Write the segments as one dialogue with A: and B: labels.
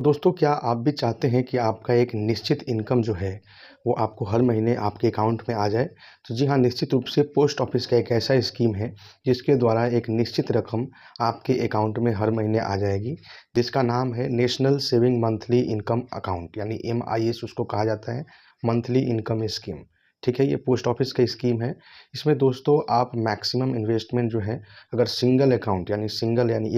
A: दोस्तों, क्या आप भी चाहते हैं कि आपका एक निश्चित इनकम जो है, वो आपको हर महीने आपके अकाउंट में आ जाए? तो जी हाँ, निश्चित रूप से पोस्ट ऑफिस का एक ऐसा स्कीम है, जिसके द्वारा एक निश्चित रकम आपके अकाउंट में हर महीने आ जाएगी, जिसका नाम है national saving monthly income account यानी एमआईएस उसको कहा जाता है, मंथली इनकम स्कीम। ठीक है, ये पोस्ट ऑफिस का स्कीम है। इसमें दोस्तों आप मैक्सिमम इन्वेस्टमेंट जो है, अगर सिंगल अकाउंट यानी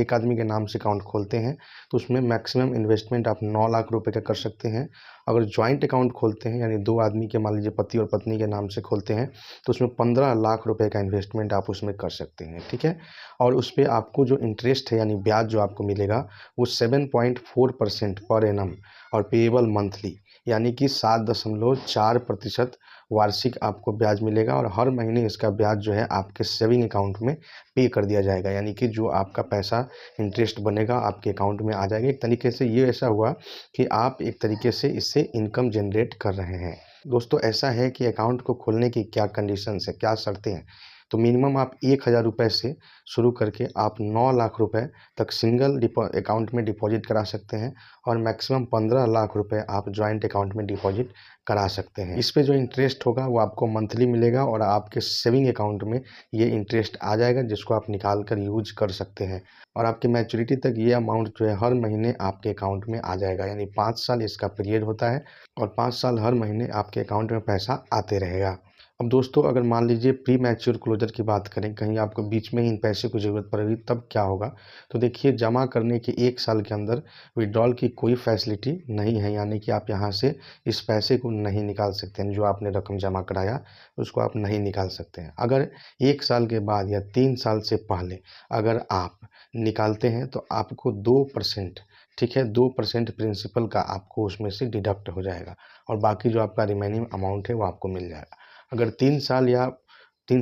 A: एक आदमी के नाम से अकाउंट खोलते हैं, तो उसमें मैक्सिमम इन्वेस्टमेंट आप 9 लाख रुपए का कर सकते हैं। अगर जॉइंट अकाउंट खोलते हैं यानी 2 आदमी के, मान लीजिए पति और पत्नी के नाम से खोलते हैं, तो उसमें 15 लाख रुपए का इन्वेस्टमेंट आप उसमें कर सकते हैं, ठीक है? और उस पे आपको जो इंटरेस्ट है यानी ब्याज जो आपको मिलेगा, वो 7.4% पर एनम और पेएबल मंथली यानी कि 7.4% वार्षिक आपको ब्याज मिलेगा और हर महीने इसका ब्याज जो है आपके सेविंग अकाउंट में पे कर दिया जाएगा। यानी कि जो आपका पैसा इंटरेस्ट बनेगा आपके अकाउंट में आ जाएगा। एक तरीके से ये ऐसा हुआ कि आप एक तरीके से इससे इनकम जनरेट कर रहे हैं। दोस्तों, ऐसा है कि अकाउंट को खोलने की क्या कंडीशंस है, क्या शर्तें हैं? तो मिनिमम आप 1000 रुपये से शुरू करके आप 9 लाख रुपए तक सिंगल अकाउंट में डिपॉजिट करा सकते हैं और मैक्सिमम 15 लाख रुपए आप जॉइंट अकाउंट में डिपॉजिट करा सकते हैं। इस पे जो इंटरेस्ट होगा वो आपको मंथली मिलेगा और आपके सेविंग अकाउंट में ये इंटरेस्ट आ जाएगा, जिसको आप निकाल कर यूज कर सकते हैं और आपकी मैच्योरिटी तक ये अमाउंट जो है हर महीने आपके अकाउंट में आ जाएगा। यानी 5 साल इसका पीरियड होता है और 5 साल हर महीने आपके अकाउंट में पैसा आते रहेगा। अब दोस्तों, अगर मान लीजिए प्री मैच्योर क्लोजर की बात करें, कहीं आपको बीच में ही इन पैसे की ज़रूरत पड़ेगी, तब क्या होगा? तो देखिए, जमा करने के 1 साल के अंदर विथड्रॉल की कोई फैसिलिटी नहीं है, यानी कि आप यहाँ से इस पैसे को नहीं निकाल सकते हैं। जो आपने रकम जमा कराया, उसको आप नहीं निकाल सकते हैं। अगर 1 साल के बाद या 3 साल से पहले अगर आप निकालते हैं, तो आपको 2%, ठीक है, 2% प्रिंसिपल का आपको उसमें से डिडक्ट हो जाएगा और बाकी जो आपका रिमेनिंग अमाउंट है, वो आपको मिल जाएगा। अगर 3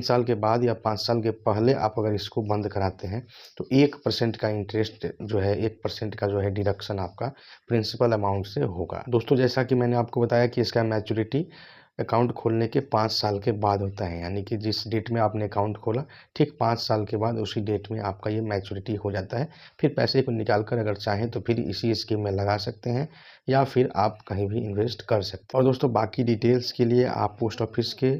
A: साल के बाद या 5 साल के पहले आप अगर इसको बंद कराते हैं, तो 1% का इंटरेस्ट जो है, 1% का जो है डिडक्शन आपका प्रिंसिपल अमाउंट से होगा। दोस्तों, जैसा कि मैंने आपको बताया कि इसका मैच्योरिटी अकाउंट खोलने के 5 साल के बाद होता है, यानी कि जिस डेट में आपने अकाउंट खोला, ठीक 5 साल के बाद उसी डेट में आपका ये मैच्योरिटी हो जाता है। फिर पैसे को निकाल कर अगर चाहें तो फिर इसी स्कीम में लगा सकते हैं या फिर आप कहीं भी इन्वेस्ट कर सकते हैं। और दोस्तों, बाकी डिटेल्स के लिए आप पोस्ट ऑफिस के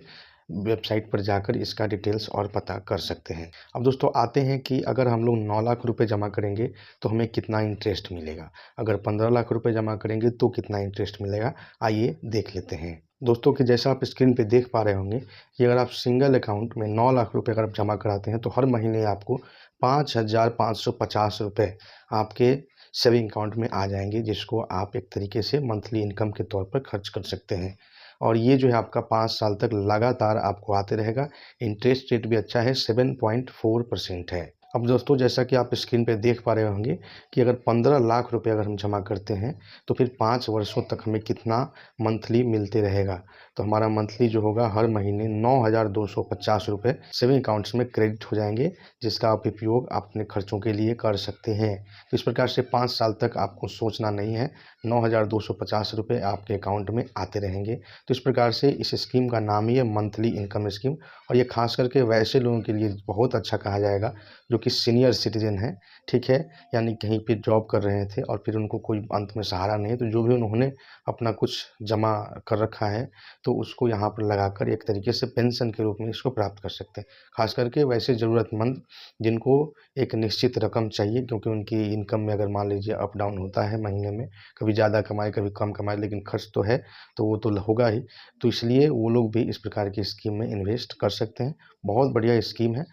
A: वेबसाइट पर जाकर इसका डिटेल्स और पता कर सकते हैं। अब दोस्तों, आते हैं कि अगर हम लोग 9 लाख रुपए जमा करेंगे तो हमें कितना इंटरेस्ट मिलेगा, अगर 15 लाख रुपए जमा करेंगे तो कितना इंटरेस्ट मिलेगा, आइए देख लेते हैं। दोस्तों, कि जैसा आप स्क्रीन पे देख पा रहे होंगे कि अगर आप सिंगल अकाउंट में 9 लाख रुपए अगर आप जमा कराते हैं, तो हर महीने आपको 5,550 रुपये आपके सेविंग अकाउंट में आ जाएंगे, जिसको आप एक तरीके से मंथली इनकम के तौर पर खर्च कर सकते हैं और ये जो है आपका 5 साल तक लगातार आपको आते रहेगा। इंटरेस्ट रेट भी अच्छा है, 7.4% है। अब दोस्तों, जैसा कि आप स्क्रीन पे देख पा रहे होंगे कि अगर 15 लाख रुपए अगर हम जमा करते हैं, तो फिर 5 वर्षों तक हमें कितना मंथली मिलते रहेगा। तो हमारा मंथली जो होगा हर महीने 9,250 रुपये सेविंग अकाउंट्स में क्रेडिट हो जाएंगे, जिसका आप उपयोग अपने खर्चों के लिए कर सकते हैं। तो इस प्रकार से 5 साल तक आपको सोचना नहीं है, 9,250 रुपये आपके अकाउंट में आते रहेंगे। तो इस प्रकार से इस स्कीम का नाम ही है मंथली इनकम स्कीम और ये खास करके वैसे लोगों के लिए बहुत अच्छा कहा जाएगा जो कि सीनियर सिटीजन हैं, ठीक है, यानी कहीं पे जॉब कर रहे थे और फिर उनको कोई अंत में सहारा नहीं है, तो जो भी उन्होंने अपना कुछ जमा कर रखा है, तो उसको यहाँ पर लगाकर एक तरीके से पेंशन के रूप में इसको प्राप्त कर सकते हैं। खास करके वैसे ज़रूरतमंद जिनको एक निश्चित रकम चाहिए, क्योंकि उनकी इनकम में अगर मान लीजिए अप डाउन होता है महीने में, कभी ज़्यादा कमाए कभी कम कमाए, लेकिन खर्च तो है, तो वो तो होगा ही। तो इसलिए वो लोग भी इस प्रकार की स्कीम में इन्वेस्ट कर सकते हैं। बहुत बढ़िया स्कीम है,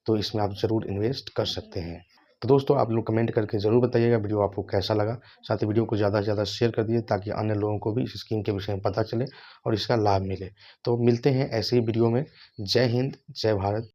A: तो इसमें आप ज़रूर इन्वेस्ट कर सकते हैं। तो दोस्तों, आप लोग कमेंट करके ज़रूर बताइएगा वीडियो आपको कैसा लगा। साथ ही वीडियो को ज़्यादा से ज़्यादा शेयर कर दीजिए ताकि अन्य लोगों को भी इस स्कीम के विषय में पता चले और इसका लाभ मिले। तो मिलते हैं ऐसे ही वीडियो में। जय हिंद, जय भारत।